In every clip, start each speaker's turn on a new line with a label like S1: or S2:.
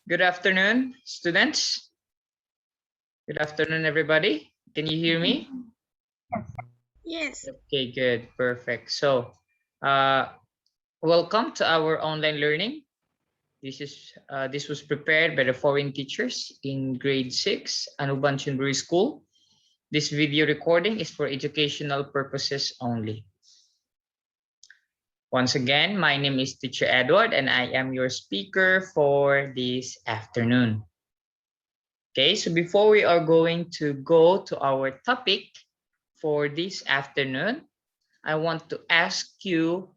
S1: Good afternoon, students. Good afternoon, everybody. Can you hear me?
S2: Yes.
S1: Okay, good, perfect. So, welcome to our online learning. This was prepared by the foreign teachers in grade 6, Anuban Chunburi School. This video recording is for educational purposes only. Once again, my name is Teacher Edward, and I am your speaker for this afternoon. Okay, so before we are going to go to our topic for this afternoon, I want to ask you,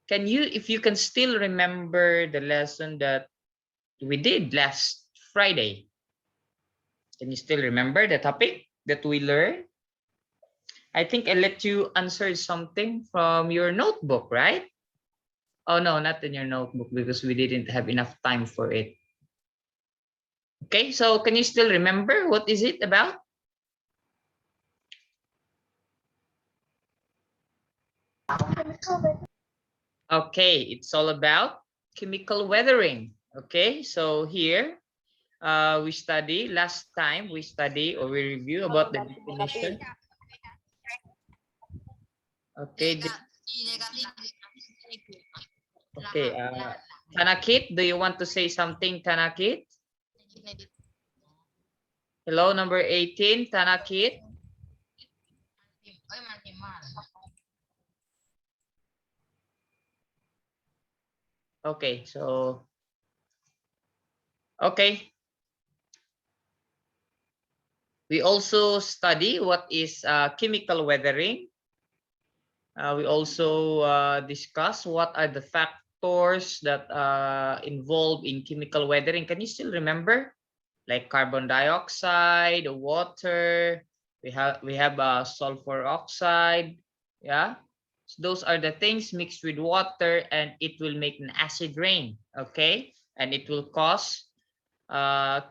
S1: if you can still remember the lesson that we did last Friday? Can you still remember the topic that we learned? I think I let you answer something from your notebook, right? Oh no, not in your notebook because we didn't have enough time for it. Okay, so can you still remember what is it about? Okay, it's all about chemical weathering. Okay, so here we study last time we study or we review about the definition. Okay, okay. Tanakit, do you want to say something, Tanakit? Hello, number 18, Tanakit. Okay, so okay. We also study what is chemical weathering. We also discuss what are the factors that involved in chemical weathering. Can you still remember? Like carbon dioxide, water, we have sulfur oxide, yeah. So those are the things mixed with water and it will make an acid rain, okay, and it will cause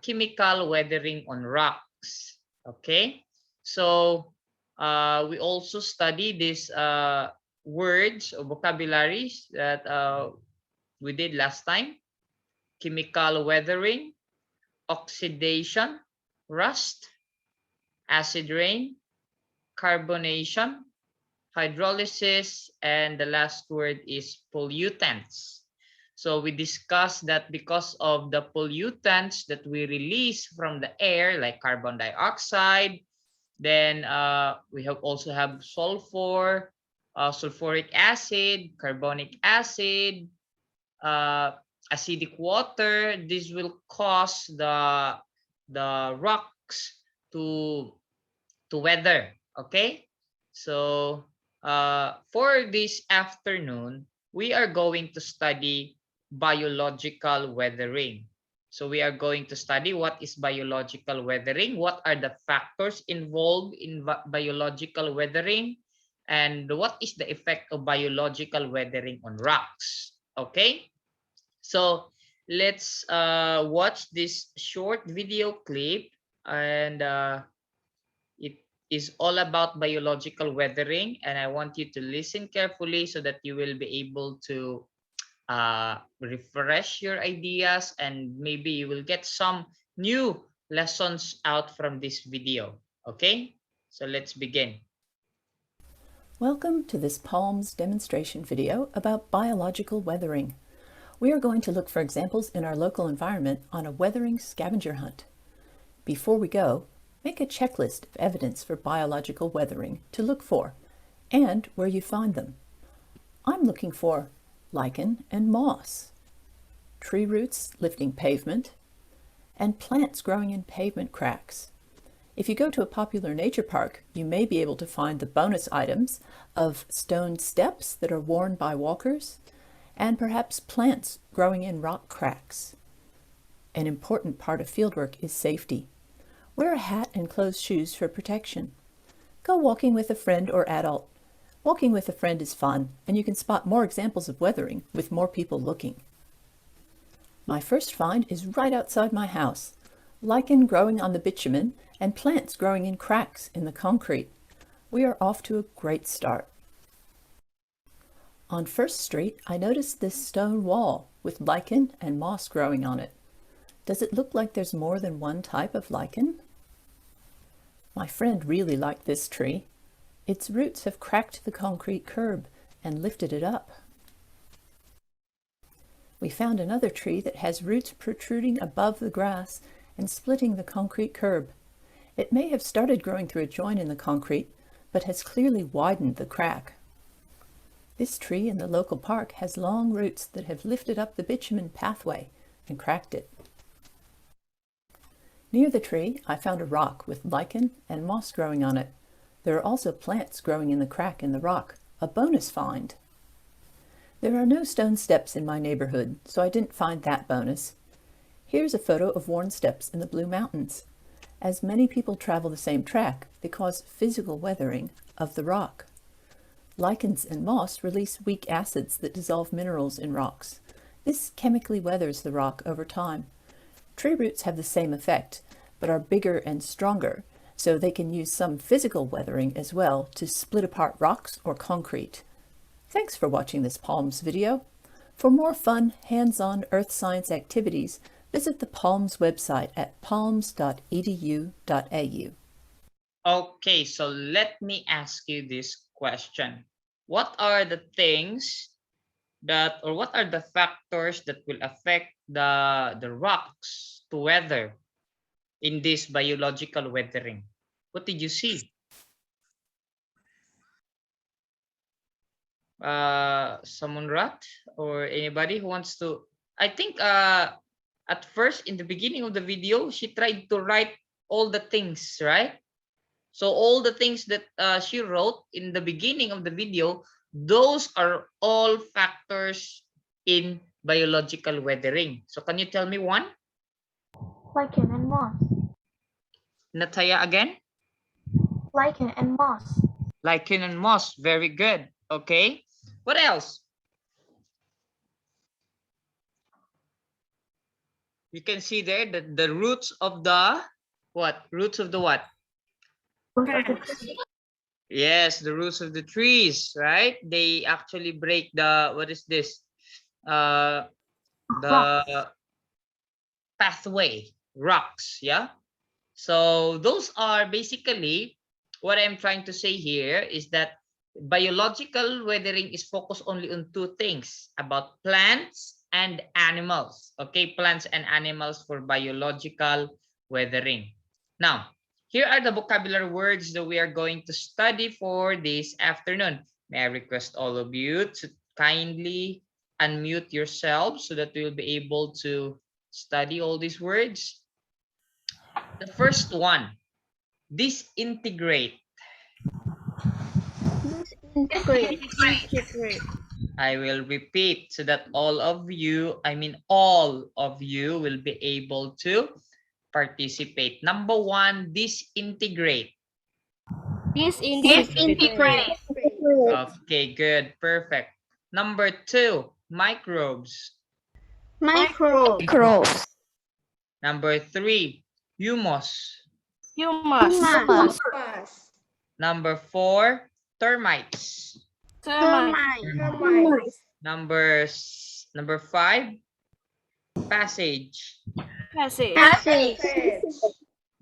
S1: chemical weathering on rocks, okay. So we also study these words or vocabularies that we did last time: chemical weathering, oxidation, rust, acid rain, carbonation, hydrolysis, and the last word is pollutants. So we discussed that because of the pollutants that we release from the air, like carbon dioxide, then we also have sulfur, sulfuric acid, carbonic acid, uh, acidic water. This will cause the rocks to weather. Okay, so for this afternoon we are going to study biological weathering. So we are going to study what is biological weathering, what are the factors involved in biological weathering, and what is the effect of biological weathering on rocks. Okay, so let's watch this short video clip, and it is all about biological weathering, and I want you to listen carefully so that you will be able to refresh your ideas, and maybe you will get some new lessons out from this video. Okay, so let's begin.
S3: Welcome to this PALMS demonstration video about biological weathering. We are going to look for examples in our local environment on a weathering scavenger hunt. Before we go, make a checklist of evidence for biological weathering to look for and where you find them. I'm looking for lichen and moss, tree roots lifting pavement, and plants growing in pavement cracks. If you go to a popular nature park, you may be able to find the bonus items of stone steps that are worn by walkers, and perhaps plants growing in rock cracks. An important part of fieldwork is safety. Wear a hat and closed shoes for protection. Go walking with a friend or adult. Walking with a friend is fun, and you can spot more examples of weathering with more people looking. My first find is right outside my house. Lichen growing on the bitumen and plants growing in cracks in the concrete. We are off to a great start. On First Street, I noticed this stone wall with lichen and moss growing on it. Does it look like there's more than one type of lichen? My friend really liked this tree. Its roots have cracked the concrete curb and lifted it up. We found another tree that has roots protruding above the grass and splitting the concrete curb. It may have started growing through a joint in the concrete, but has clearly widened the crack. This tree in the local park has long roots that have lifted up the bitumen pathway and cracked it. Near the tree, I found a rock with lichen and moss growing on it. There are also plants growing in the crack in the rock, a bonus find. There are no stone steps in my neighborhood, so I didn't find that bonus. Here's a photo of worn steps in the Blue Mountains. As many people travel the same track, they cause physical weathering of the rock. Lichens and moss release weak acids that dissolve minerals in rocks. This chemically weathers the rock over time. Tree roots have the same effect, but are bigger and stronger, so they can use some physical weathering as well to split apart rocks or concrete. Thanks for watching this PALMS video. For more fun, hands-on earth science activities, visit the PALMS website at palms.edu.au.
S1: Okay, so let me ask you this question. What are the things that, or what are the factors that will affect the rocks to weather in this biological weathering? What did you see? Samunrat or anybody who wants to? I think at first in the beginning of the video, she tried to write all the things, right? So all the things that she wrote in the beginning of the video, those are all factors in biological weathering. So can you tell me one?
S2: Lichen and moss.
S1: Nataya again?
S2: Lichen and moss.
S1: Lichen and moss. Very good. Okay. What else? You can see there that the roots of the what? Roots of the what? Yes, the roots of the trees, right? They actually break the, what is this? The pathway, rocks, yeah? So those are basically, what I'm trying to say here is that biological weathering is focused only on two things, about plants and animals. Okay, plants and animals for biological weathering. Now, here are the vocabulary words that we are going to study for this afternoon. May I request all of you to kindly unmute yourselves so that we will be able to study all these words. The first one, disintegrate.
S2: Disintegrate.
S1: I will repeat so that all of you will be able to participate. Number one, disintegrate.
S2: Disintegrate.
S1: Okay, good, perfect. Number two, microbes.
S2: Microbes.
S1: Number three, humus.
S2: Humus.
S1: Number four, termites.
S2: Termites.
S1: Number five, passage.
S2: Passage.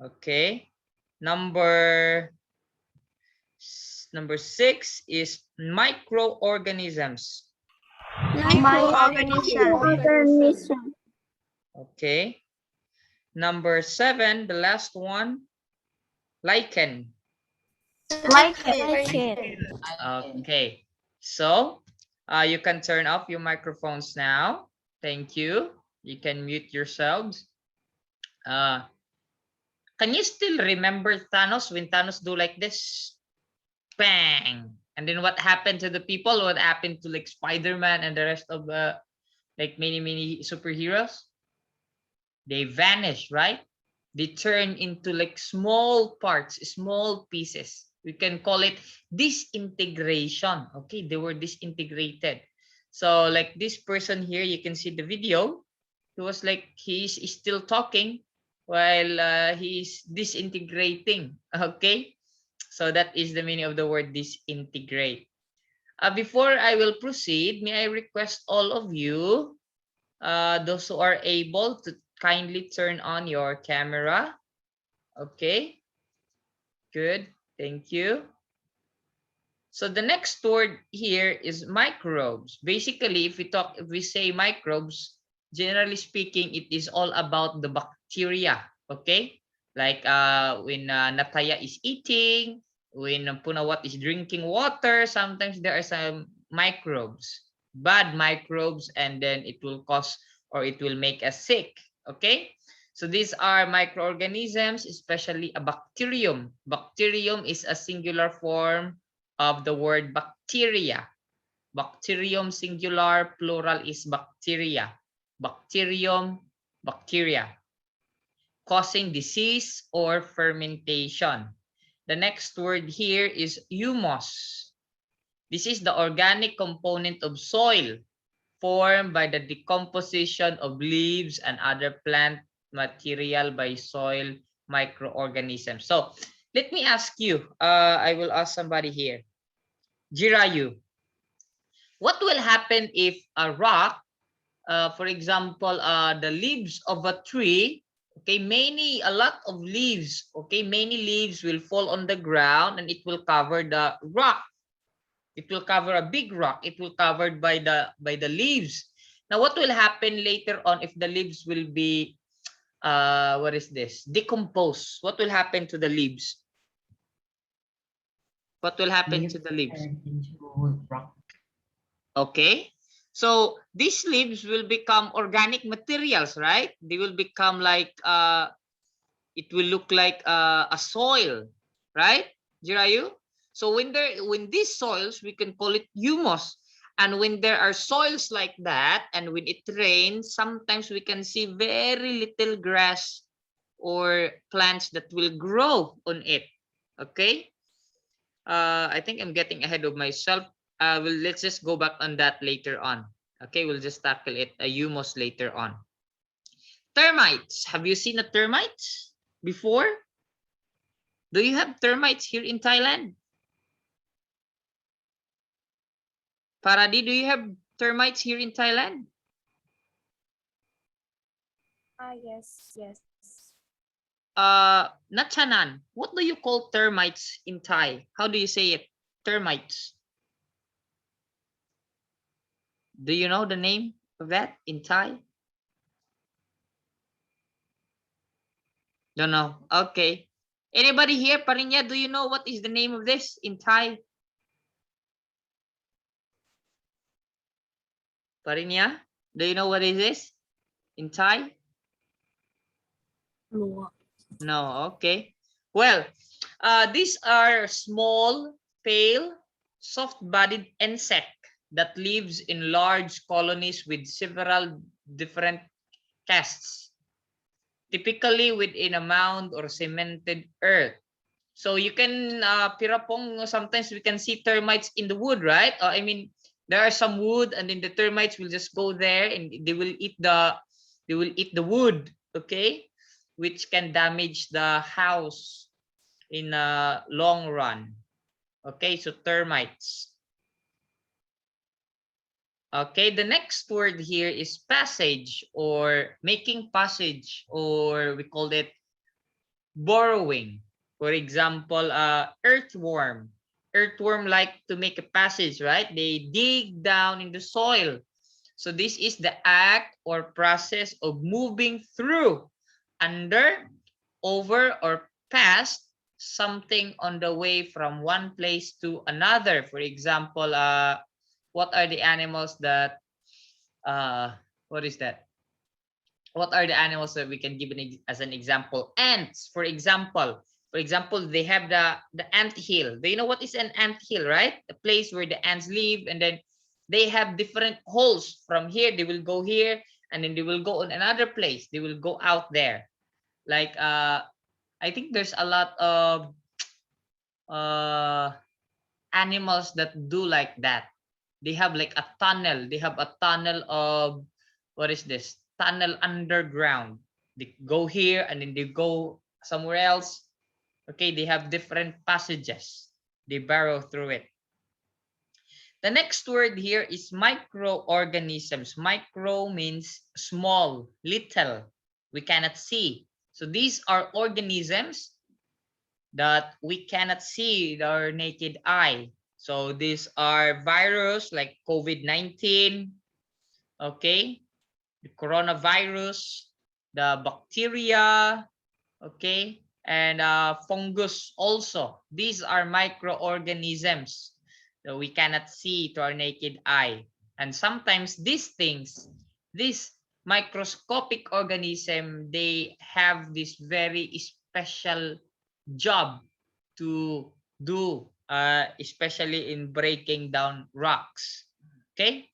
S1: Okay. Number six is microorganisms.
S2: Microorganism.
S1: Okay. Number seven, the last one, lichen.
S2: Lichen.
S1: Okay. So you can turn off your microphones now. Thank you. You can mute yourselves. Can you still remember Thanos when Thanos do like this? Bang! And then what happened to the people? What happened to like Spider-Man and the rest of like many superheroes? They vanish, right? They turn into like small parts, small pieces. We can call it disintegration. Okay, they were disintegrated. So like this person here, you can see the video. He was like, he's still talking while he's disintegrating. Okay, so that is the meaning of the word disintegrate. Before I will proceed, may I request all of you, those who are able kindly turn on your camera. Okay, good, thank you. So the next word here is microbes. Basically, if we say microbes, generally speaking, it is all about the bacteria. Okay, like when Nataya is eating, when Punawat is drinking water, sometimes there are some microbes, bad microbes, and then it will cause or it will make us sick. Okay, so these are microorganisms, especially a bacterium. Bacterium is a singular form of the word bacteria. Bacterium singular, plural is bacteria. Bacterium, bacteria. Causing disease or fermentation. The next word here is humus. This is the organic component of soil formed by the decomposition of leaves and other plant material by soil microorganisms. So let me ask you, I will ask somebody here. Jirayu, what will happen if a rock, for example, the leaves of a tree, okay, a lot of leaves, okay, many leaves will fall on the ground and it will cover the rock. It will cover a big rock. It will covered by the leaves. Now, what will happen later on if the leaves will be, what is this? Decompose. What will happen to the leaves? What will happen to the leaves?
S4: Into rock.
S1: Okay. So these leaves will become organic materials, right? They will become like, it will look like a soil, right, Jirayu? So when these soils, we can call it humus. And when there are soils like that, and when it rains, sometimes we can see very little grass or plants that will grow on it. Okay. I think I'm getting ahead of myself. Let's just go back on that later on. Okay, we'll just tackle it, a humus later on. Termites. Have you seen a termite before? Do you have termites here in Thailand? Paradi, do you have termites here in Thailand?
S2: Yes.
S1: Nachanan, what do you call termites in Thai? How do you say it? Termites. Do you know the name of that in Thai? Don't know. Okay. Anybody here, Parinya, do you know what is the name of this in Thai? Parinya, do you know what is this in Thai? No, okay. Well, these are small, pale, soft-bodied insect that lives in large colonies with several different castes, typically within a mound or cemented earth. So you can, Pirapong, sometimes we can see termites in the wood, right? I mean, there are some wood and then the termites will just go there and they will eat the wood, okay? Which can damage the house in a long run. Okay, so termites. Okay, the next word here is passage or making passage, or we call it burrowing. For example, earthworm. Earthworm like to make a passage, right? They dig down in the soil. So this is the act or process of moving through, under, over, or past something on the way from one place to another. For example, what are the animals that, what is that? What are the animals that we can give as an example? Ants, for example. For example, they have the ant hill. Do you know what is an ant hill, right? The place where the ants live, and then they have different holes. From here, they will go here, and then they will go on another place. They will go out there. Like, I think there's a lot of animals that do like that. They have like a tunnel. They have a tunnel of, what is this? Tunnel underground. They go here and then they go somewhere else. Okay, they have different passages. They burrow through it. The next word here is microorganisms. Micro means small, little. we cannot see. So these are organisms that we cannot see with our naked eye. So these are virus like COVID-19, okay, the coronavirus, the bacteria, okay, and fungus also. These are microorganisms that we cannot see to our naked eye. And sometimes these things, these microscopic organism, they have this very special job to do, especially in breaking down rocks. Okay.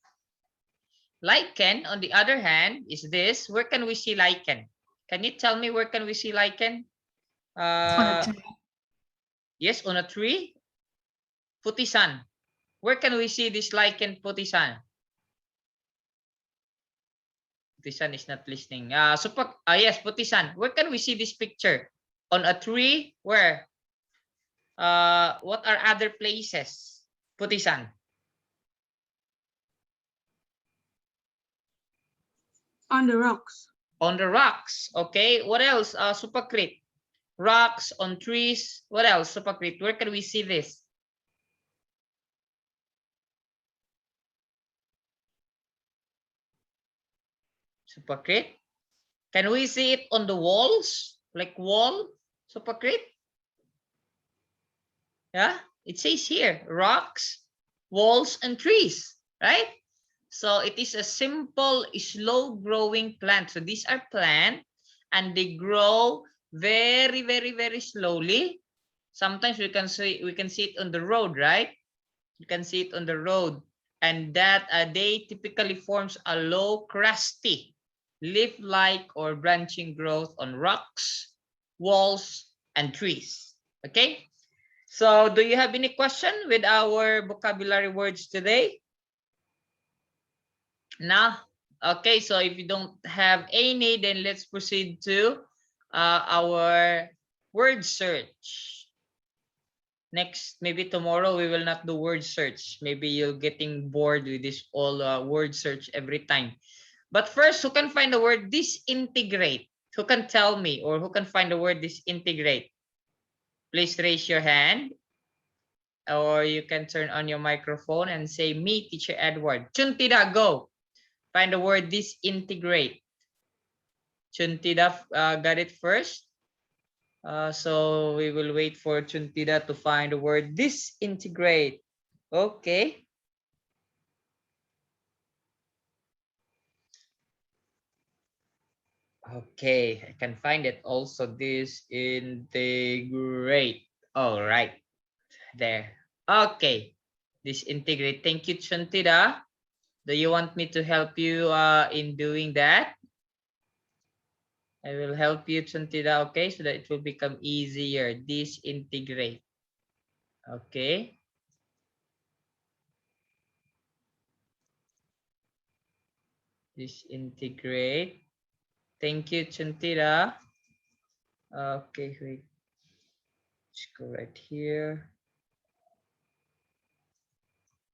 S1: Lichen, on the other hand, is this. Where can we see lichen? Can you tell me where can we see lichen?
S4: On a tree.
S1: Yes, on a tree. Putisan. Where can we see this lichen putisan? Putisan is not listening. Yes, putisan. Where can we see this picture? On a tree? Where? What are other places? Putisan.
S4: On the rocks.
S1: On the rocks. Okay. What else? Supakrit. Rocks, on trees. What else? Supakrit. Where can we see this? Supakrit. Can we see it on the walls? Like wall? Supakrit? Yeah, it says here, rocks, walls, and trees, right? So it is a simple, slow-growing plant. So these are plants, and they grow very, very, very slowly. Sometimes we can see it on the road, right? You can see it on the road, and that they typically forms a low, crusty, leaf-like or branching growth on rocks, walls, and trees. Okay. So do you have any question with our vocabulary words today? No? Okay, so if you don't have any, then let's proceed to our word search. Next, maybe tomorrow we will not do word search. Maybe you're getting bored with this all word search every time. But first, who can find the word disintegrate? Who can tell me, or who can find the word disintegrate? Please raise your hand. Or you can turn on your microphone and say, me, Teacher Edward. Chuntida, go. Find the word disintegrate. Chuntida got it first. So we will wait for Chuntida to find the word disintegrate. Okay. Okay, I can find it also. Disintegrate. All right. There. Okay. Disintegrate. Thank you, Chuntida. Do you want me to help you in doing that? I will help you, Chuntida, okay, so that it will become easier. Disintegrate. Okay. Disintegrate. Thank you, Chuntida. Okay, wait. Let's go right here.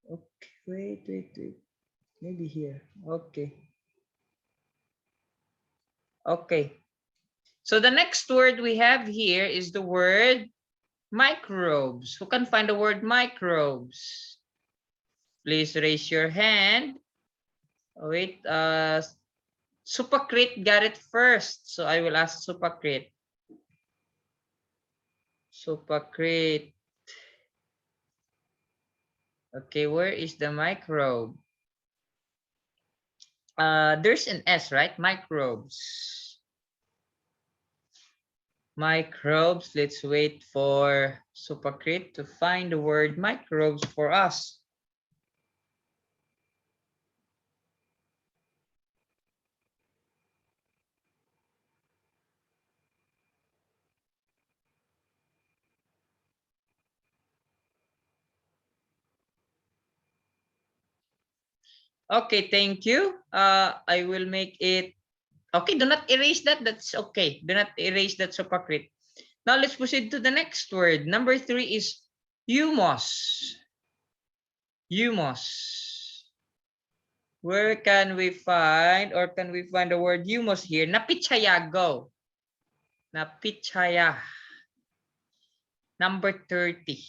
S1: Okay, wait. Maybe here. Okay. Okay. So the next word we have here is the word microbes. Who can find the word microbes? Please raise your hand. Oh, wait, Supakrit got it first. So I will ask Supakrit. Supakrit. Okay, where is the microbe? There's an S, right? Microbes. Microbes. Let's wait for Supakrit to find the word microbes for us. Okay, thank you. I will make it. Okay, do not erase that. That's okay. Do not erase that, Supakrit. Now let's proceed to the next word. Number 3 is humus. Humus. Where can we find, or can we find the word humus here? Napitchaya, go. Napitchaya. Number 30.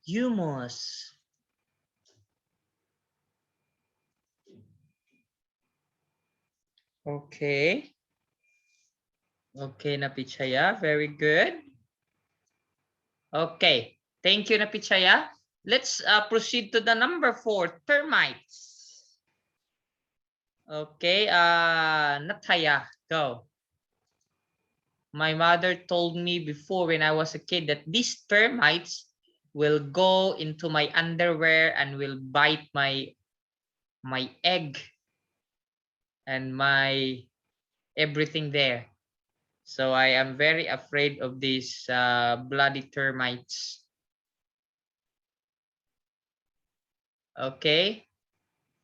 S1: Humus. Okay. Okay, Napichaya. Very good. Okay. Thank you, Napichaya. Let's proceed to the number 4, termites. Okay, Nataya, go. My mother told me before when I was a kid that these termites will go into my underwear and will bite my egg and my everything there. So I am very afraid of these bloody termites. Okay,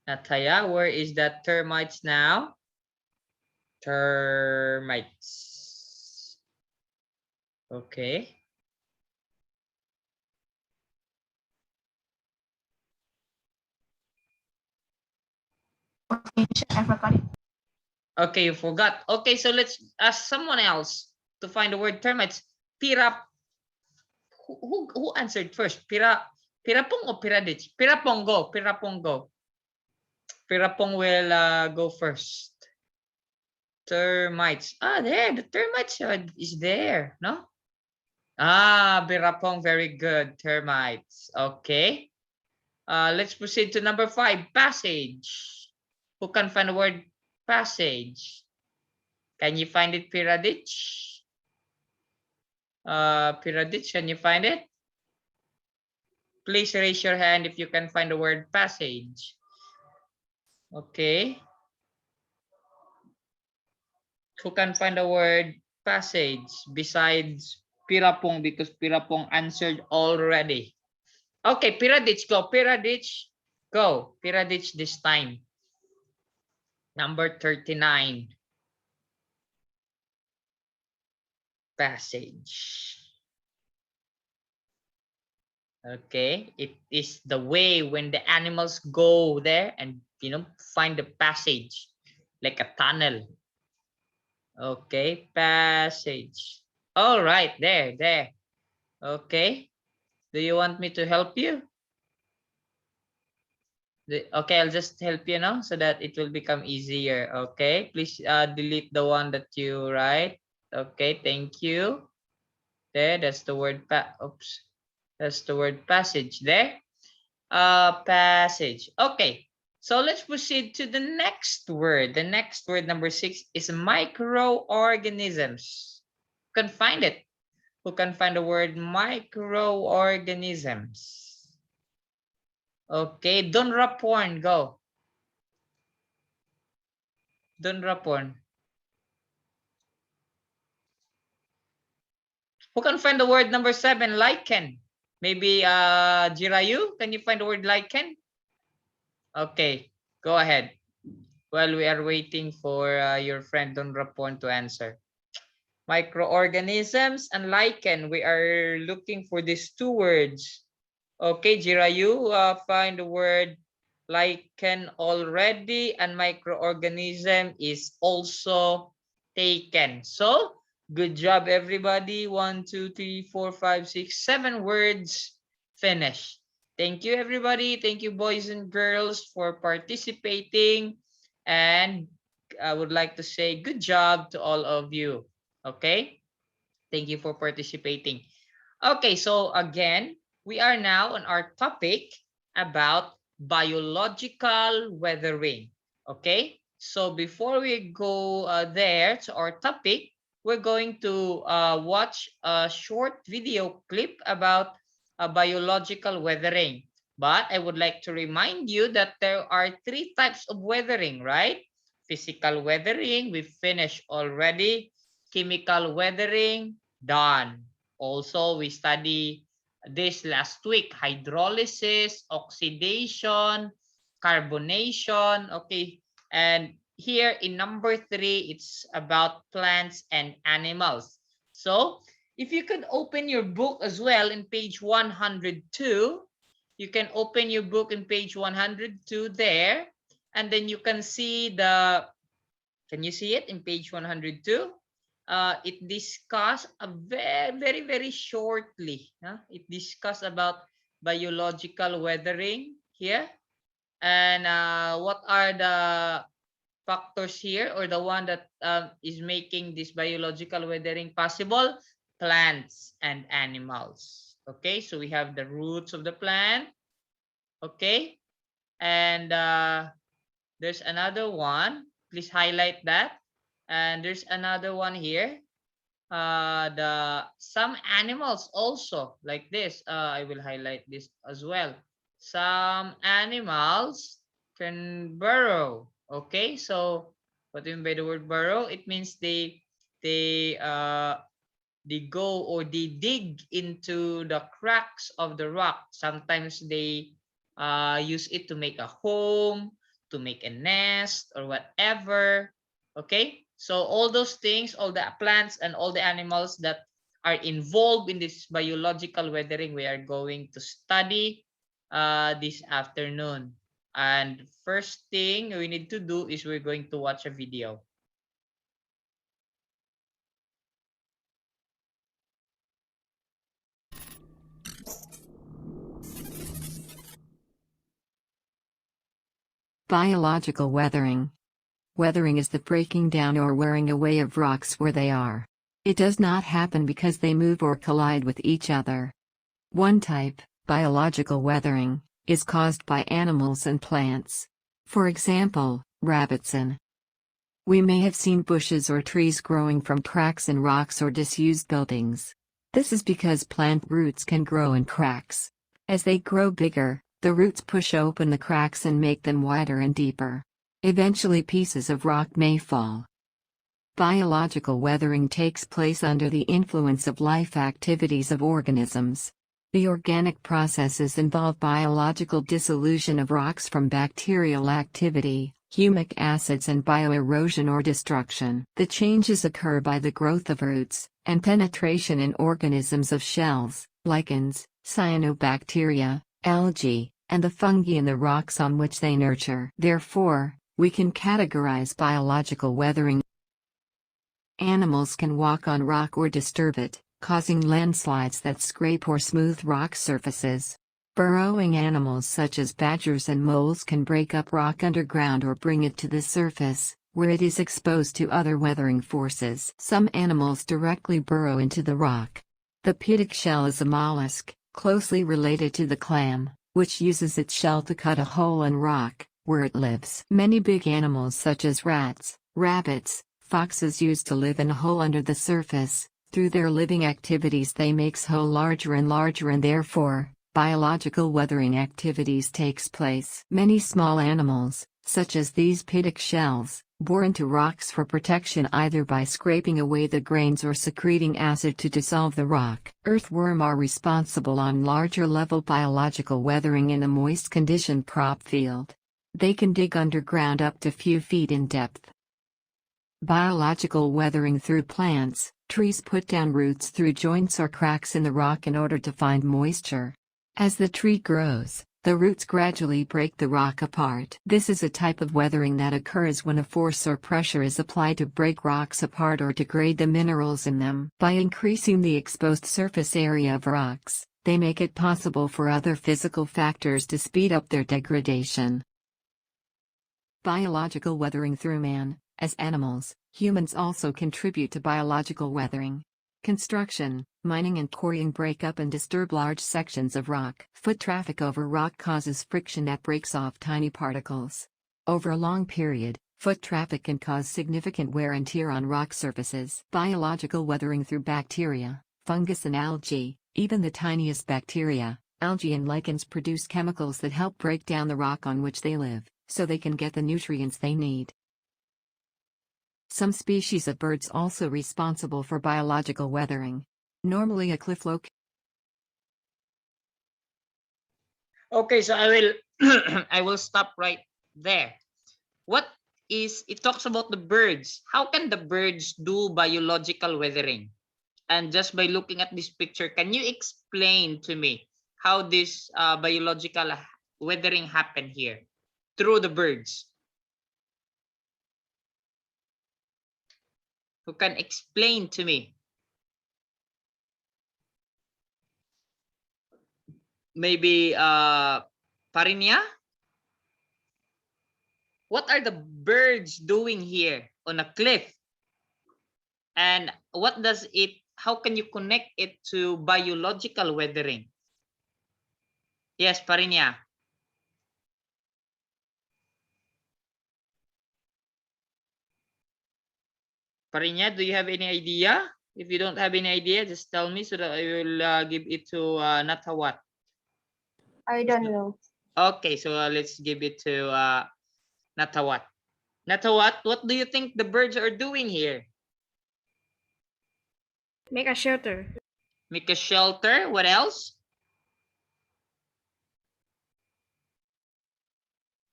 S1: Nataya, where is that termites now? Termites. Okay.
S2: I forgot it.
S1: Okay, you forgot. Okay, so let's ask someone else to find the word termites. Pira. Who answered first? Pirapong or Piradich? Pirapong go. Pirapong go. Pirapong will go first. Termites. Ah, there. The termites is there. No? Ah, Pirapong. Very good. Termites. Okay. Let's proceed to number 5. Passage. Who can find the word passage? Can you find it, Piradich? Piradich, can you find it? Please raise your hand if you can find the word passage. Okay. Who can find the word passage besides Pirapong, because Pirapong answered already? Okay, Piradich, go. Piradich, go. Piradich this time. Number 39. Passage. Okay, it is the way when the animals go there and find the passage like a tunnel. Okay, passage. All right, there. Okay, do you want me to help you? Okay, I'll just help you now so that it will become easier. Okay, please delete the one that you write. Okay, thank you. There, that's the word that's the word passage there. Passage. Okay, so let's proceed to the next word. The next word, number 6, is microorganisms. You can find it. Who can find the word microorganisms? Okay, Don Rapon, go. Don Rapon. Who can find the word number 7, lichen? Maybe Jirayu, can you find the word lichen? Okay, go ahead. While we are waiting for your friend Don Rapon to answer. Microorganisms and lichen. We are looking for these 2 words. Okay, Jirayu, find the word lichen already, and microorganism is also taken. So, good job, everybody. 1, 2, 3, 4, 5, 6, 7 words finished. Thank you, everybody. Thank you, boys and girls, for participating. And I would like to say good job to all of you. Okay, thank you for participating. Okay, so again, we are now on our topic about biological weathering. Okay, so before we go there to our topic, we're going to watch a short video clip about biological weathering. But I would like to remind you that there are 3 types of weathering, right? Physical weathering, we finished already. Chemical weathering, done. Also, we study this last week, hydrolysis, oxidation, carbonation. Okay, and here in number 3, it's about plants and animals. So If you could open your book as well in page 102, you can open your book in page 102 there, and then you can see the, can you see it in page 102? It discuss a very shortly. It discuss about biological weathering here, and what are the factors here, or the one that is making this biological weathering possible? Plants and animals. Okay, so we have the roots of the plant. Okay, and there's another one. Please highlight that. And there's another one here. The some animals also like this. I will highlight this as well. Some animals can burrow. Okay, so what do you mean by the word burrow? It means they go, or they dig into the cracks of the rock. Sometimes they use it to make a home, to make a nest, or whatever. Okay, so all those things, all the plants and all the animals that are involved in this biological weathering, we are going to study this afternoon. And first thing we need to do is we're going to watch a video.
S5: Biological weathering. Weathering is the breaking down or wearing away of rocks where they are. It does not happen because they move or collide with each other. One type, biological weathering, is caused by animals and plants. For example, rabbits and we may have seen bushes or trees growing from cracks in rocks or disused buildings. This is because plant roots can grow in cracks. As they grow bigger, the roots push open the cracks and make them wider and deeper. Eventually pieces of rock may fall. Biological weathering takes place under the influence of life activities of organisms. The organic processes involve biological dissolution of rocks from bacterial activity, humic acids and bioerosion or destruction. The changes occur by the growth of roots, and penetration in organisms of shells, lichens, cyanobacteria, algae, and the fungi in the rocks on which they nurture. Therefore, we can categorize biological weathering. Animals can walk on rock or disturb it, causing landslides that scrape or smooth rock surfaces. Burrowing animals such as badgers and moles can break up rock underground or bring it to the surface, where it is exposed to other weathering forces. Some animals directly burrow into the rock. The pittic shell is a mollusk, closely related to the clam, which uses its shell to cut a hole in rock, where it lives. Many big animals such as rats, rabbits, foxes used to live in a hole under the surface. Through their living activities they makes hole larger and larger, and therefore, biological weathering activities takes place. Many small animals, such as these pittic shells, bore into rocks for protection either by scraping away the grains or secreting acid to dissolve the rock. Earthworm are responsible on larger level biological weathering in a moist condition crop field. They can dig underground up to few feet in depth. Biological weathering through plants. Trees put down roots through joints or cracks in the rock in order to find moisture. As the tree grows, the roots gradually break the rock apart. This is a type of weathering that occurs when a force or pressure is applied to break rocks apart or degrade the minerals in them. By increasing the exposed surface area of rocks, they make it possible for other physical factors to speed up their degradation. Biological weathering through man. As animals, humans also contribute to biological weathering. Construction, mining and quarrying break up and disturb large sections of rock. Foot traffic over rock causes friction that breaks off tiny particles. Over a long period, foot traffic can cause significant wear and tear on rock surfaces. Biological weathering through bacteria, fungus and algae. Even the tiniest bacteria, algae and lichens produce chemicals that help break down the rock on which they live, so they can get the nutrients they need. Some species of birds also responsible for biological weathering. Normally a cliff location.
S1: Okay, so I will I will stop right there. It talks about the birds. How can the birds do biological weathering? And just by looking at this picture, can you explain to me how this biological weathering happened here through the birds? Who can explain to me? Maybe Parinya? What are the birds doing here on a cliff? And what does it, how can you connect it to biological weathering? Yes, Parinya. Parinya, do you have any idea? If you don't have any idea, just tell me so that I will give it to Natawat.
S2: I don't know.
S1: Okay, so let's give it to Natawat. Natawat, what do you think the birds are doing here?
S2: Make a shelter.
S1: Make a shelter. What else?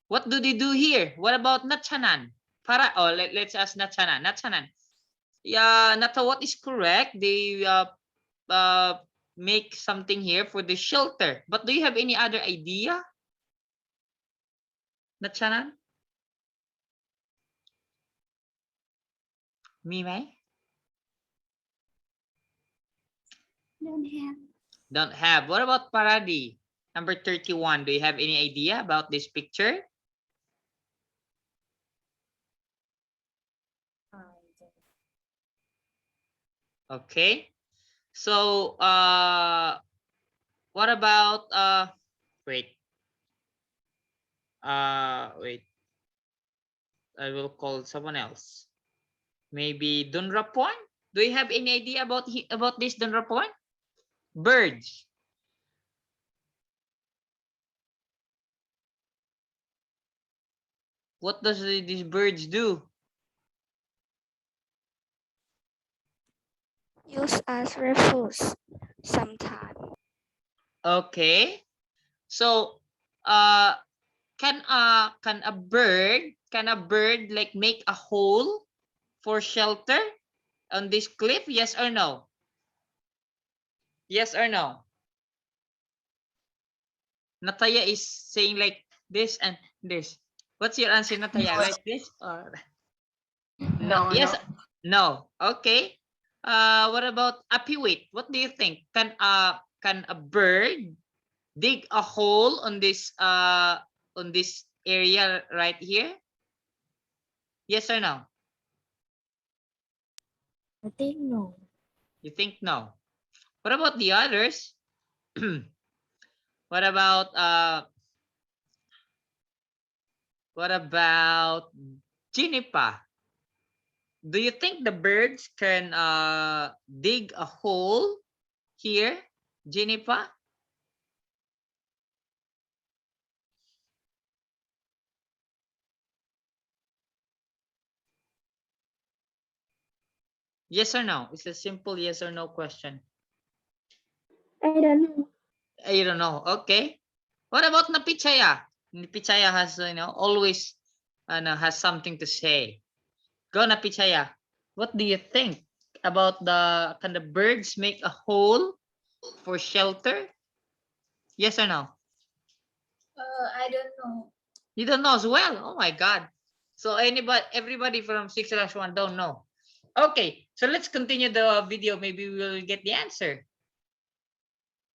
S1: What do they do here? What about Natchanan? Let's ask Natchanan. Natchanan. Yeah, Natawat is correct. They make something here for the shelter. But do you have any other idea? Natchanan? Mimay?
S2: Don't have.
S1: Don't have. What about Paradi? Number 31. Do you have any idea about this picture? Okay. So what about wait. Wait. I will call someone else. Maybe Dunrapuan? Do you have any idea about this Dunrapuan? Birds. What does these birds do?
S2: Use as refuge sometimes.
S1: Okay. So can a bird like make a hole for shelter on this cliff? Yes or no? Yes or no? Nataya is saying like this and this. What's your answer, Nataya?
S4: No.
S1: Like this or
S4: No,
S1: yes?
S4: no.
S1: No. Okay. What about Apiwit? What do you think? Can a bird dig a hole on this area right here? Yes or no?
S2: I think no.
S1: You think no? What about the others? What about Jinipa? Do you think the birds can dig a hole here, Jinipa? Yes or no? It's a simple yes or no question.
S2: I don't know.
S1: You don't know. Okay. What about Napichaya? Napichaya has always has something to say. Go Napichaya. What do you think about can the birds make a hole for shelter? Yes or no?
S2: I don't know.
S1: You don't know as well. Oh my God. So everybody from 6/1 don't know. Okay, so let's continue the video. Maybe we will get the answer.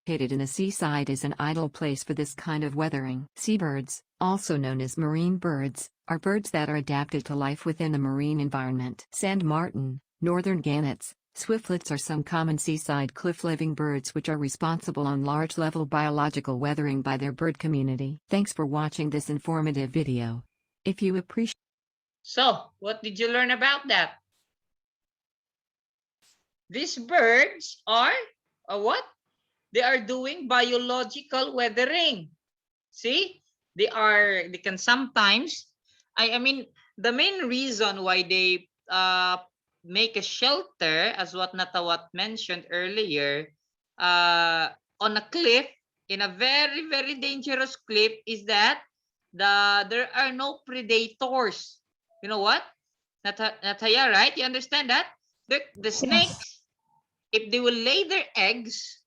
S5: Located in a seaside is an ideal place for this kind of weathering. Seabirds, also known as marine birds, are birds that are adapted to life within the marine environment. Sand martin, northern gannets, swiftlets are some common seaside cliff-living birds which are responsible on large-level biological weathering by their bird community. Thanks for watching this informative video. If you appreciate
S1: So, what did you learn about that? These birds are what? They are doing biological weathering. See, they can sometimes, I mean, the main reason why they make a shelter, as what Natawat mentioned earlier, on a cliff, in a very, very dangerous cliff, is that there are no predators. You know what? Nataya, right? You understand that? The snakes, if they will lay their eggs,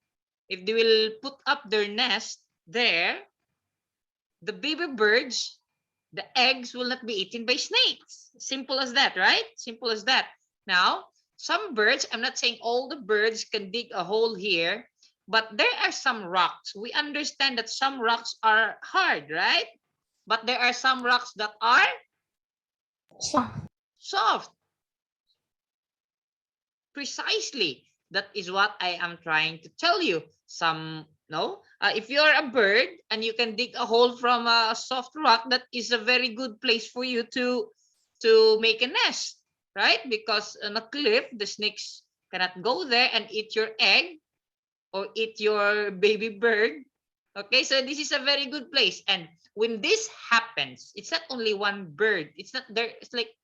S1: if they will put up their nest there, the baby birds, the eggs will not be eaten by snakes. Simple as that, right? Simple as that. Now, some birds, I'm not saying all the birds can dig a hole here, but there are some rocks. We understand that some rocks are hard, right? But there are some rocks that are soft. Precisely. That is what I am trying to tell you. If you are a bird and you can dig a hole from a soft rock, that is a very good place for you to make a nest, right? Because on a cliff, the snakes cannot go there and eat your egg or eat your baby bird. Okay, so this is a very good place. And when this happens, it's not only one bird. It's not there. It's like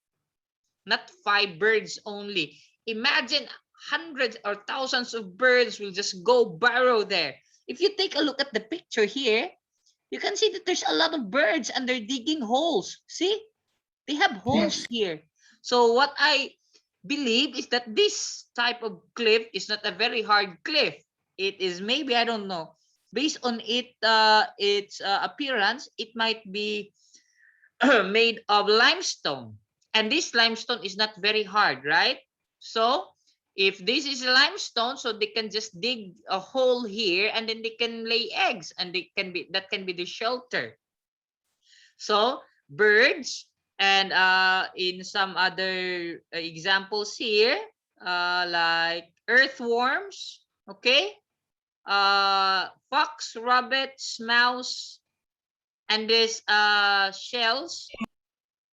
S1: not 5 birds only. Imagine hundreds or thousands of birds will just go burrow there. If you take a look at the picture here, you can see that there's a lot of birds and they're digging holes. See, they have holes here. So what I believe is that this type of cliff is not a very hard cliff. It is maybe, I don't know, based on its appearance, it might be made of limestone. And this limestone is not very hard, right? So if this is a limestone, so they can just dig a hole here and then they can lay eggs, and that can be the shelter. So birds, and in some other examples here, like earthworms, okay, fox, rabbits, mouse, and this shells.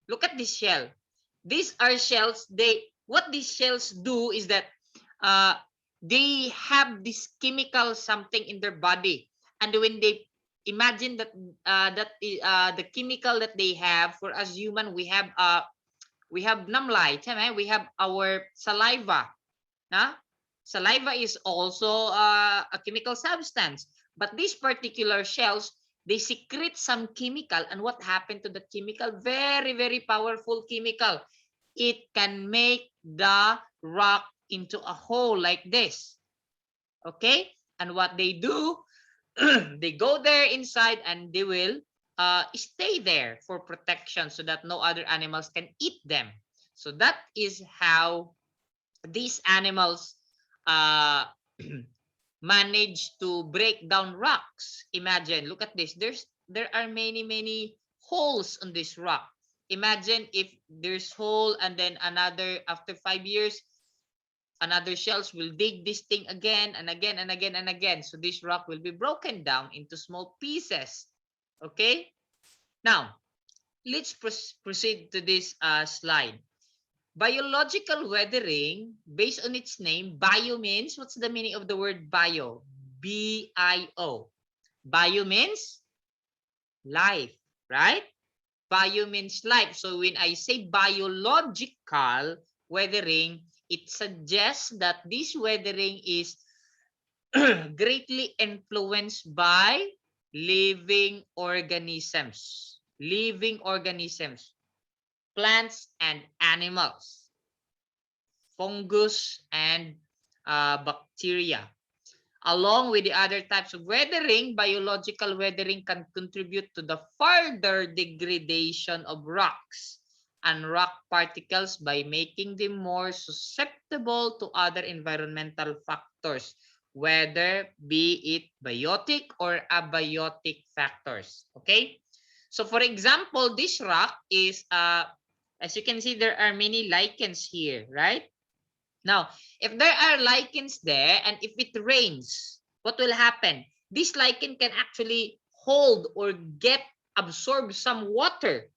S1: Look at this shell. These are shells. What these shells do is that they have this chemical something in their body, and when they imagine that the chemical that they have, for us human, we have namlay, we have our saliva. Saliva is also a chemical substance, but these particular shells, they secrete some chemical. And what happened to the chemical? Very, very powerful chemical. It can make the rock into a hole like this. Okay? And what they do, they go there inside and they will stay there for protection so that no other animals can eat them. So that is how these animals manage to break down rocks. Imagine, look at this. There are many holes on this rock. Imagine if there's hole, and then another, after 5 years, another shells will dig this thing again and again and again and again. So this rock will be broken down into small pieces. Okay. Now let's proceed to this slide. Biological weathering, based on its name, bio means, what's the meaning of the word bio? B-I-O. Bio means life, right? Bio means life. So when I say biological weathering, it suggests that this weathering is greatly influenced by living organisms. Living organisms. Plants and animals, fungus and bacteria. Along with the other types of weathering, biological weathering can contribute to the further degradation of rocks and rock particles by making them more susceptible to other environmental factors, whether be it biotic or abiotic factors. Okay? So for example, this rock is as you can see, there are many lichens here, right? Now, if there are lichens there and if it rains, what will happen? This lichen can actually hold or absorb some water.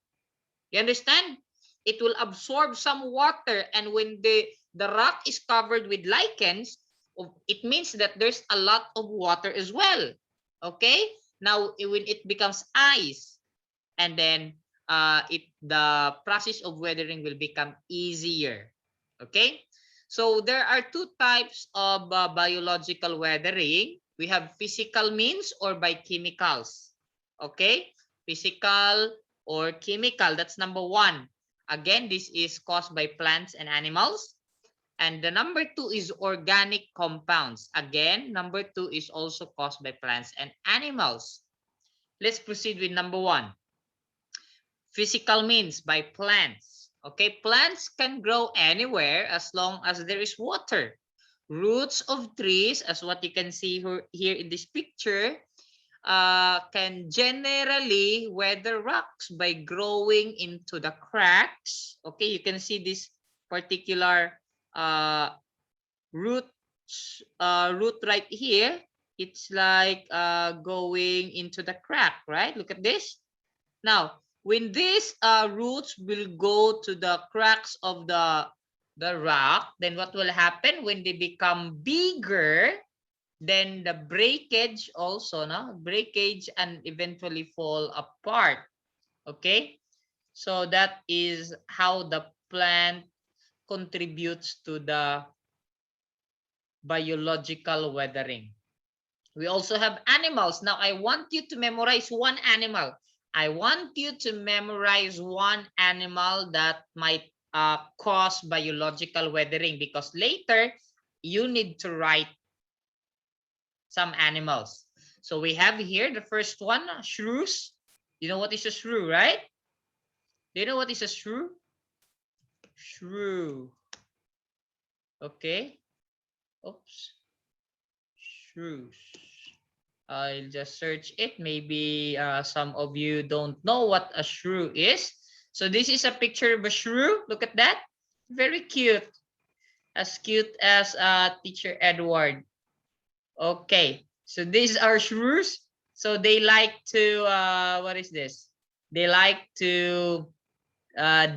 S1: You understand? It will absorb some water, and when the rock is covered with lichens, it means that there's a lot of water as well. Okay? Now, when it becomes ice, and then the process of weathering will become easier. Okay, so there are 2 types of biological weathering. We have physical means or by chemicals. Okay, physical or chemical, that's number 1. Again, this is caused by plants and animals. And the number 2 is organic compounds. Again, number 2 is also caused by plants and animals. Let's proceed with number 1. Physical means by plants. Okay, plants can grow anywhere as long as there is water. Roots of trees, as what you can see here in this picture, can generally weather rocks by growing into the cracks. Okay, you can see this particular root right here. It's like going into the crack, right? Look at this. Now, when these roots will go to the cracks of the rock, then what will happen when they become bigger? Then the breakage also, no? Breakage and eventually fall apart. Okay? So that is how the plant contributes to the biological weathering. We also have animals. Now, I want you to memorize one animal. I want you to memorize one animal that might cause biological weathering, because later you need to write some animals. So we have here the first one, shrews. You know what is a shrew, right? Do you know what is a shrew? Shrew. Okay. Oops. Shrews. I'll just search it. Maybe some of you don't know what a shrew is. So this is a picture of a shrew. Look at that. Very cute. As cute as Teacher Edward. Okay. So these are shrews. So they like to, what is this? They like to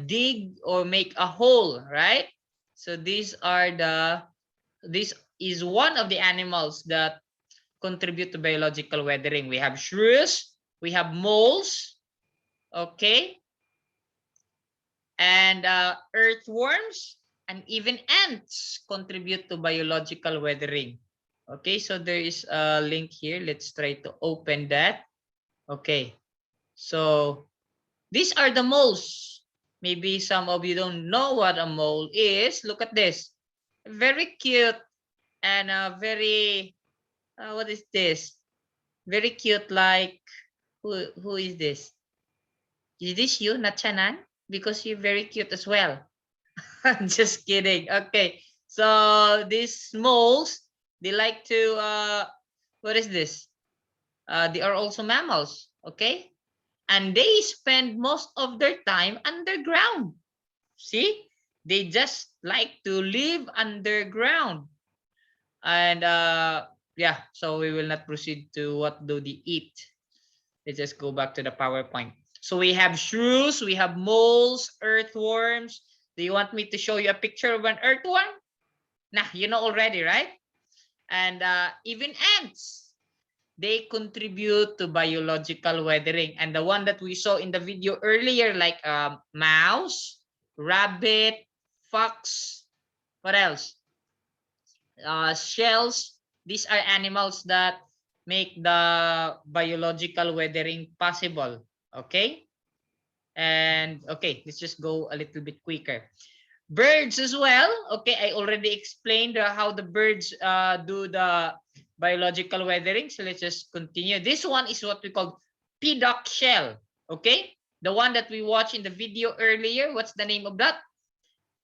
S1: dig or make a hole, right? So this is one of the animals that contribute to biological weathering. We have shrews, we have moles, okay, and earthworms, and even ants contribute to biological weathering. Okay, so there is a link here. Let's try to open that. Okay, so these are the moles. Maybe some of you don't know what a mole is. Look at this. Very cute and very, what is this? Very cute, like, who is this? Is this you, Natchanan? Because you're very cute as well. Just kidding. Okay, so these moles, they like to, what is this? They are also mammals, okay? And they spend most of their time underground. See? They just like to live underground. And yeah, so we will not proceed to what do they eat. Let's just go back to the PowerPoint. So we have shrews, we have moles, earthworms. Do you want me to show you a picture of an earthworm? Nah, you know already, right? And even ants, they contribute to biological weathering. And the one that we saw in the video earlier, like mouse, rabbit, fox, what else? Shells. These are animals that make the biological weathering possible. Okay. And okay, let's just go a little bit quicker. Birds as well. Okay, I already explained how the birds do the biological weathering. So let's just continue. This one is what we call piddock shell. Okay, the one that we watched in the video earlier. What's the name of that?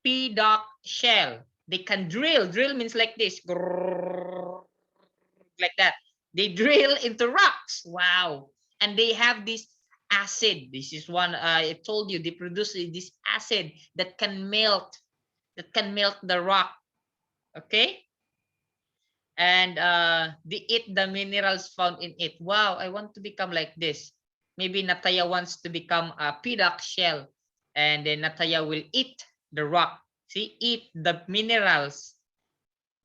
S1: Piddock shell. They can drill. Drill means like this, like that. They drill into rocks. Wow. And they have this acid. This is one I told you, they produce this acid that can melt the rock. Okay. And they eat the minerals found in it. Wow, I want to become like this. Maybe Nataya wants to become a piddock shell, and then Nataya will eat the rock. See, eat the minerals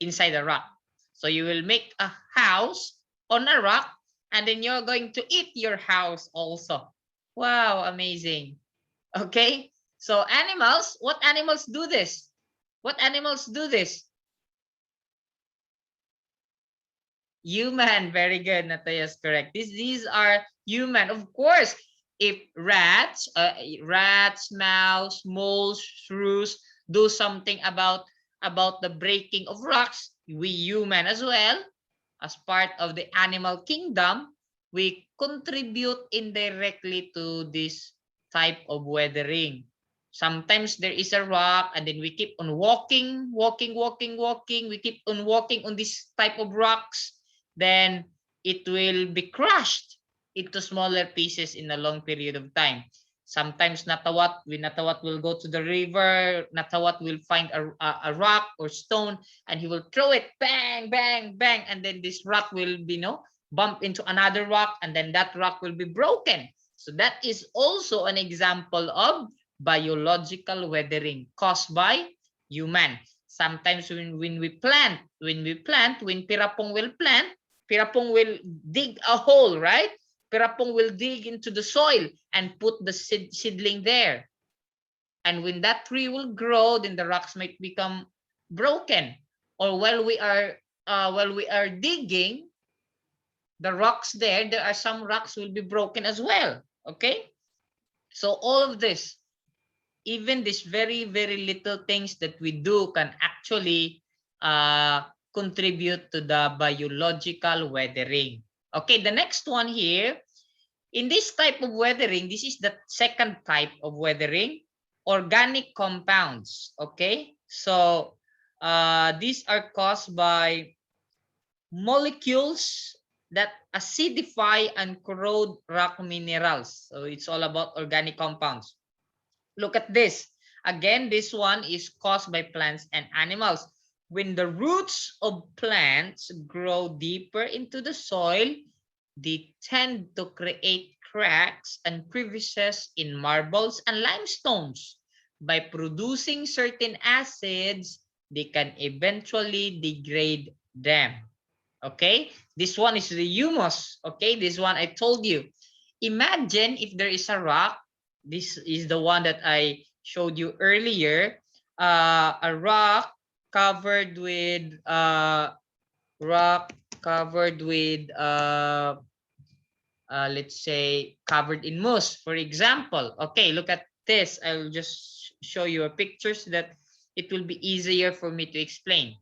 S1: inside the rock. So you will make a house on a rock, and then you're going to eat your house also. Wow, amazing. Okay, so animals, what animals do this? What animals do this? Human, very good, Nataya is correct. These are human. Of course, if rats, mouse, moles, shrews do something about about the breaking of rocks, we human as well, as part of the animal kingdom, we contribute indirectly to this type of weathering. Sometimes there is a rock and then we keep on walking. We keep on walking on this type of rocks. Then it will be crushed into smaller pieces in a long period of time. Sometimes Natawat will go to the river. Natawat will find a rock or stone and he will throw it, bang, bang, bang. And then this rock will be, bump into another rock and then that rock will be broken. So that is also an example of biological weathering caused by human. Sometimes when Pirapong will plant, Pirapong will dig a hole, right? Pirapong will dig into the soil and put the seedling there. And when that tree will grow, then the rocks might become broken. Or while we are digging the rocks there are some rocks will be broken as well. Okay, so all of this, even these very, very little things that we do can actually contribute to the biological weathering. Okay, the next one here, in this type of weathering, this is the second type of weathering, organic compounds. Okay, so these are caused by molecules that acidify and corrode rock minerals. So it's all about organic compounds. Look at this. Again, this one is caused by plants and animals. When the roots of plants grow deeper into the soil, they tend to create cracks and crevices in marbles and limestones. By producing certain acids, they can eventually degrade them. Okay, this one is the humus. Okay, this one I told you. Imagine if there is a rock. This is the one that I showed you earlier. A rock covered with let's say covered in moss, for example. Okay, look at this. I'll just show you a picture so that it will be easier for me to explain.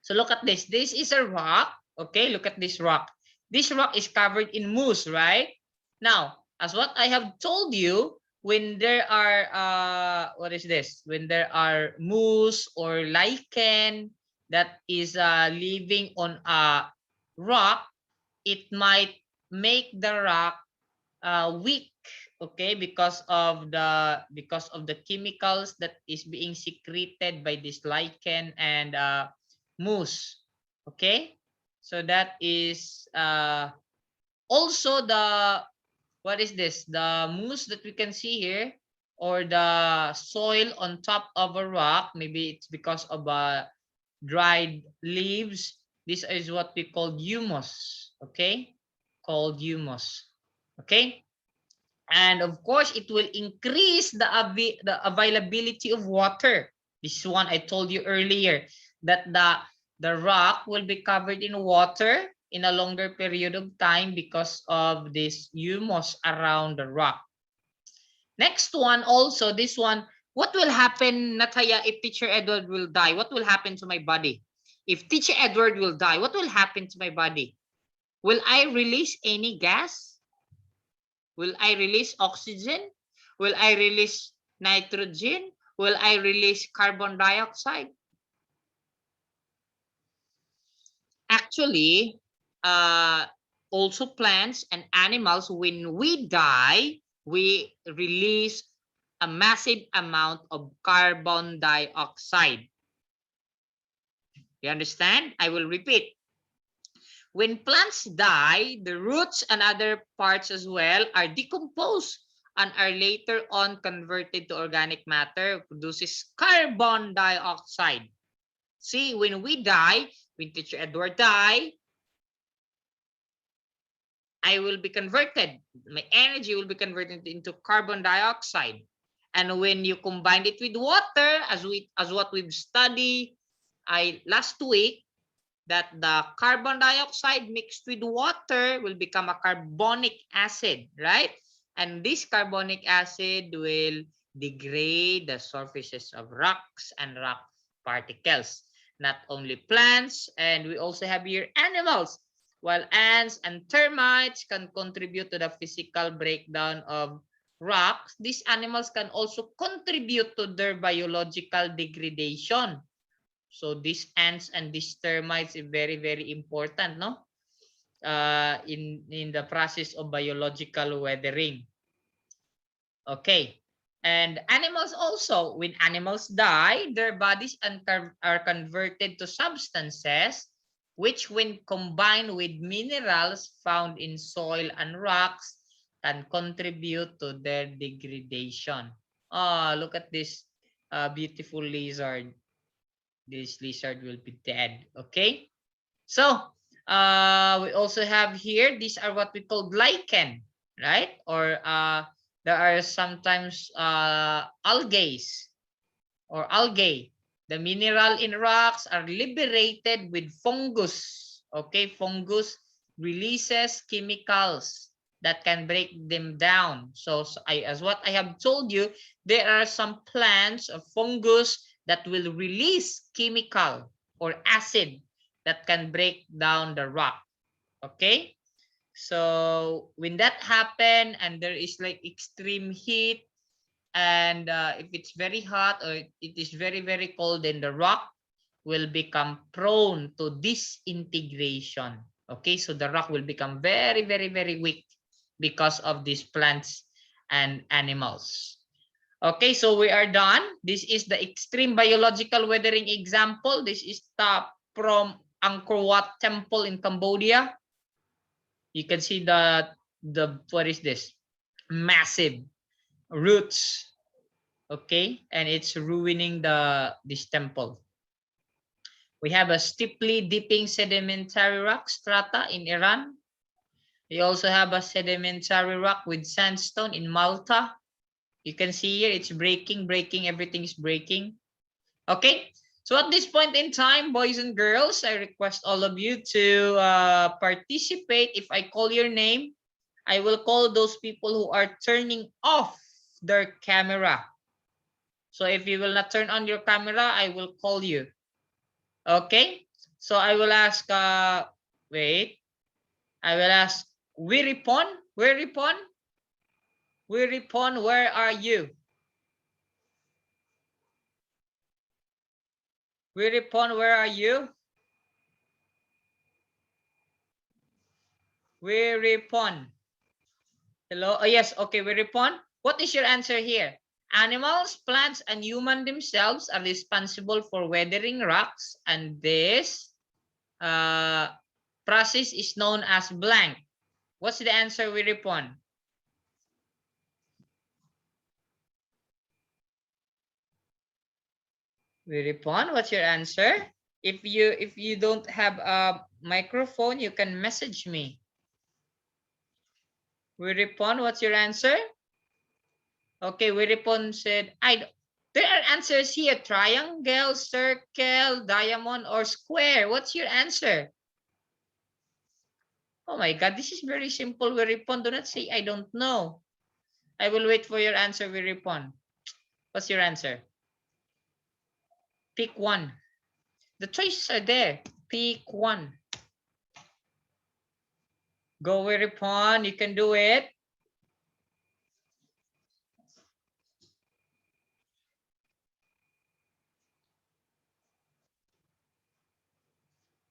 S1: So look at this. This is a rock. Okay, look at this rock. This rock is covered in mousse, right? Now, as what I have told you, when there are what is this? When there are mousse or lichen that is living on a rock, it might make the rock weak. Okay, because of the chemicals that is being secreted by this lichen and mousse. Okay, so that is also the, what is this, the mousse that we can see here, or the soil on top of a rock. Maybe it's because of dried leaves. This is what we call humus. Okay, called humus. Okay, and of course it will increase the availability of water. This is one I told you earlier, that the rock will be covered in water in a longer period of time because of this humus around the rock. Next one, also this one, what will happen, Nataya, if Teacher Edward will die? What will happen to my body? If Teacher Edward will die, what will happen to my body? Will I release any gas? Will I release oxygen? Will I release nitrogen? Will I release carbon dioxide? Actually, also plants and animals, when we die, we release a massive amount of carbon dioxide. You understand? I will repeat. When plants die, the roots and other parts as well are decomposed and are later on converted to organic matter, produces carbon dioxide. See, when we die, when Teacher Edward die, I will be converted. My energy will be converted into carbon dioxide. And when you combine it with water, as what we've studied last week, that the carbon dioxide mixed with water will become a carbonic acid, right? And this carbonic acid will degrade the surfaces of rocks and rock particles. Not only plants, and we also have here animals. While ants and termites can contribute to the physical breakdown of rocks, these animals can also contribute to their biological degradation. So these ants and these termites is very, very important, no? In the process of biological weathering. Okay. And animals also, when animals die, their bodies are converted to substances which, when combined with minerals found in soil and rocks, can contribute to their degradation. Oh, look at this beautiful lizard. This lizard will be dead. Okay. So we also have here, these are what we call lichen, right? Or there are sometimes algae or algae. The mineral in rocks are liberated with fungus. Okay, fungus releases chemicals that can break them down. So, as what I have told you, there are some plants of fungus that will release chemical or acid that can break down the rock. Okay, so when that happen and there is like extreme heat, and if it's very hot or it is very, very cold, then the rock will become prone to disintegration. Okay, so the rock will become very, very, very weak because of these plants and animals. Okay, so we are done. This is the extreme biological weathering example. This is from Angkor Wat Temple in Cambodia. You can see the what is this? Massive roots. Okay, and it's ruining this temple. We have a steeply dipping sedimentary rock strata in Iran. We also have a sedimentary rock with sandstone in Malta. You can see here it's breaking, everything is breaking. Okay, so at this point in time, boys and girls, I request all of you to participate. If I call your name, I will call those people who are turning off their camera. So if you will not turn on your camera, I will call you. Okay, so I will ask, wait, I will ask Wiripon, Wiripon, Wiripon, where are you? Wiripon, where are you? Wiripon. Hello, oh yes, okay, Wiripon. What is your answer here? Animals, plants, and humans themselves are responsible for weathering rocks, and this process is known as blank. What's the answer, Wiripon? Wiripon, what's your answer? If you don't have a microphone, you can message me. Wiripon, what's your answer? Okay, Wiripon said, there are answers here: triangle, circle, diamond, or square. What's your answer? Oh my God, this is very simple, Wiripon. Do not say I don't know. I will wait for your answer, Wiripon. What's your answer? Pick one. The choices are there. Pick one. Go, Wiripon. You can do it.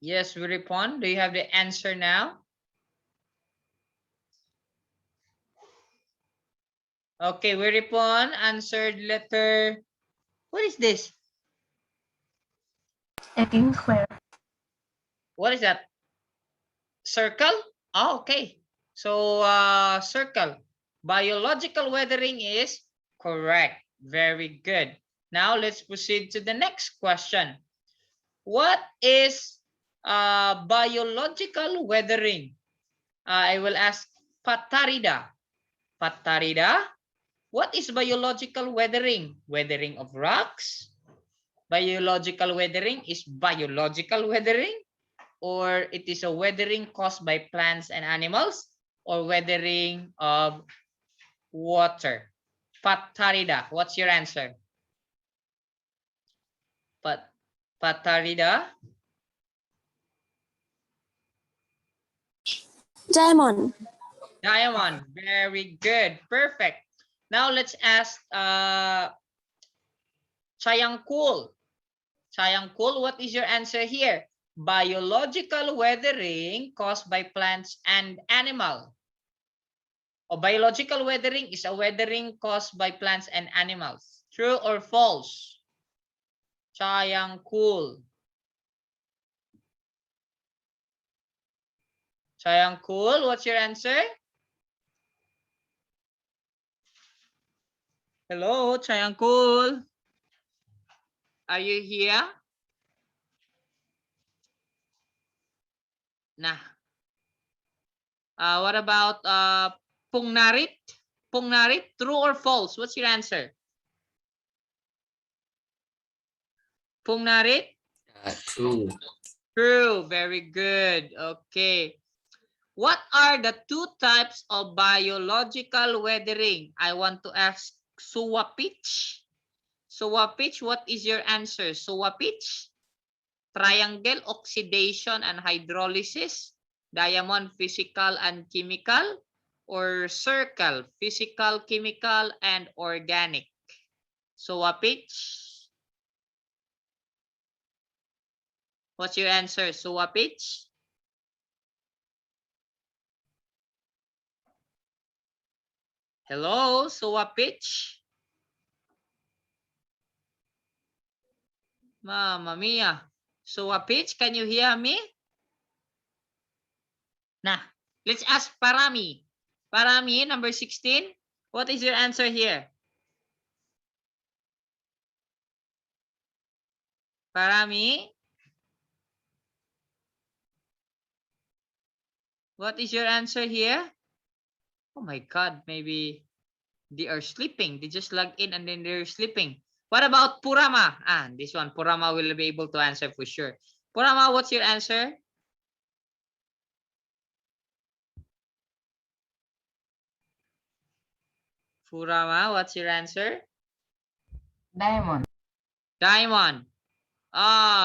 S1: Yes, Wiripon. Do you have the answer now? Okay, Wiripon answered letter. What is this?
S2: Square.
S1: What is that? Circle? Oh, okay. So circle. Biological weathering is correct. Very good. Now let's proceed to the next question. What is biological weathering? I will ask Patarida. Patarida, what is biological weathering? Weathering of rocks? Biological weathering is biological weathering, or it is a weathering caused by plants and animals, or weathering of water? Patarida, what's your answer? Patarida.
S2: Diamond.
S1: Diamond. Very good. Perfect. Now let's ask Chayangkul. Chayangkul, what is your answer here? Biological weathering caused by plants and animal. Or biological weathering is a weathering caused by plants and animals. True or false? Chayangkul. Chayangkul, what's your answer? Hello, Chayangkul. Are you here? Nah. What about Pungnarit? Pungnarit, true or false? What's your answer? Pungnarit?
S6: True.
S1: True, very good. Okay. What are the two types of biological weathering? I want to ask Suwapich. Suwapich, what is your answer? Suwapich? Triangle oxidation and hydrolysis, diamond physical and chemical, or circle physical, chemical, and organic? Suwapich? What's your answer, Suwapich? Hello, Suwapich? Mamma mia. Suwapich, can you hear me? Nah, let's ask Parami. Parami, number 16. What is your answer here? Parami? What is your answer here? Oh my God, maybe they are sleeping. They just log in and then they're sleeping. What about Purama? This one, Purama will be able to answer for sure. Purama, what's your answer? Purama, what's your answer?
S4: Diamond.
S1: Diamond.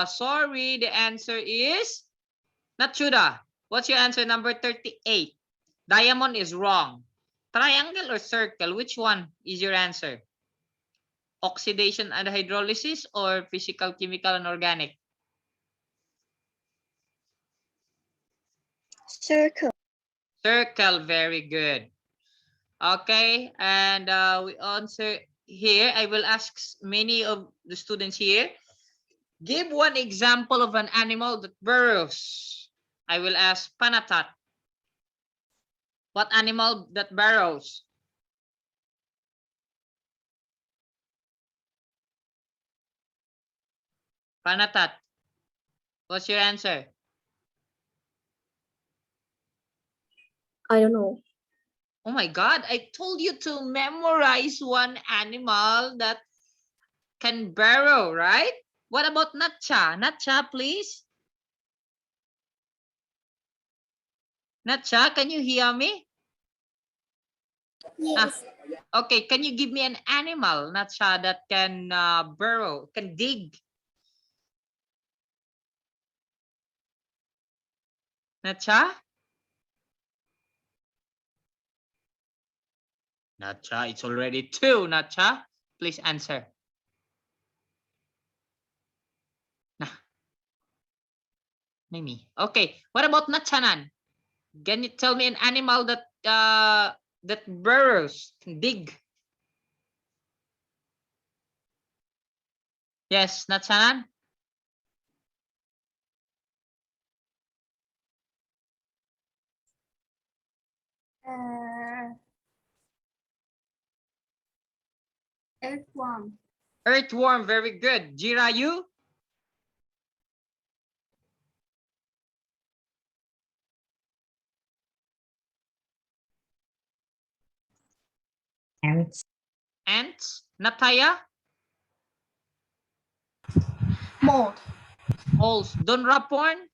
S1: Sorry, the answer is Natsuda. What's your answer, number 38? Diamond is wrong. Triangle or circle, which one is your answer? Oxidation and hydrolysis or physical, chemical, and organic?
S2: Circle.
S1: Circle, very good. Okay, and we answer here. I will ask many of the students here. Give one example of an animal that burrows. I will ask Panatat. What animal that burrows? Panatat. What's your answer?
S2: I don't know.
S1: Oh my God, I told you to memorize one animal that can burrow, right? What about Natcha? Natcha, please. Natcha, can you hear me?
S2: Yes.
S1: Okay, can you give me an animal, Natcha, that can burrow, can dig? Natcha? Natcha, it's already 2, Natcha. Please answer. Nah. Mimi. Okay, what about Natchanan? Can you tell me an animal that that burrows, can dig? Yes, Natchanan?
S2: Earthworm.
S1: Earthworm, very good. Jirayu?
S4: Ants.
S1: Ants? Nataya?
S2: Mold.
S1: Moles. Donraporn?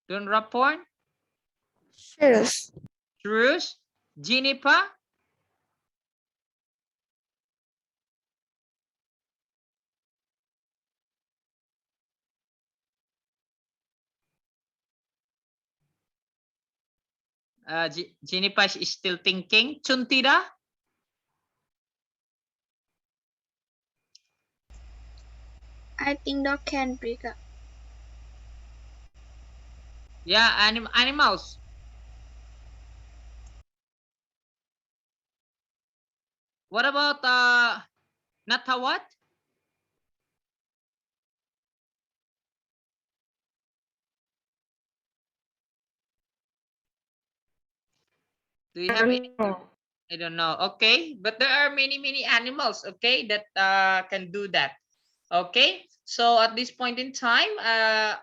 S1: Donraporn?
S2: Shoes.
S1: Shrews? Jinipa? Jinipa is still thinking. Chuntira?
S2: I think dog can break up.
S1: Yeah, animals. What about Natawat? Do you have any? I don't know. Okay, but there are many animals. Okay, that can do that. Okay, so at this point in time, I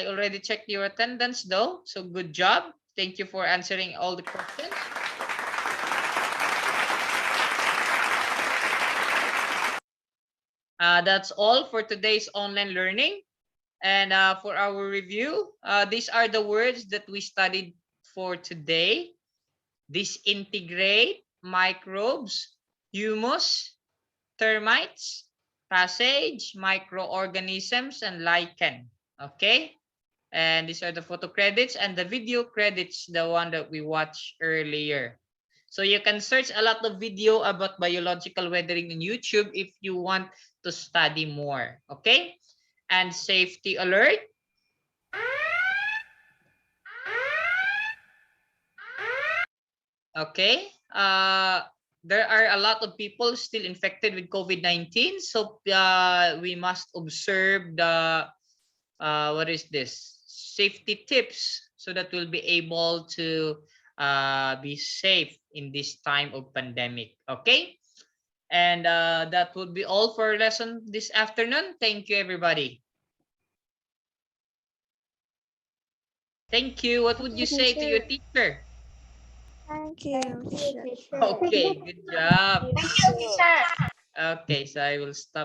S1: already checked your attendance though. So good job. Thank you for answering all the questions. That's all for today's online learning. And for our review, these are the words that we studied for today. Disintegrate, microbes, humus, termites, passage, microorganisms, and lichen. Okay? And these are the photo credits, and the video credits, the one that we watched earlier. So you can search a lot of video about biological weathering in YouTube if you want to study more. Okay? And safety alert. Okay. There are a lot of people still infected with COVID-19. So we must observe the, what is this? Safety tips so that we'll be able to be safe in this time of pandemic. Okay. And that would be all for our lesson this afternoon. Thank you, everybody. Thank you. What would you say to your teacher?
S2: Thank you.
S1: Okay, good job.
S4: Thank you, teacher.
S1: Okay, so I will stop.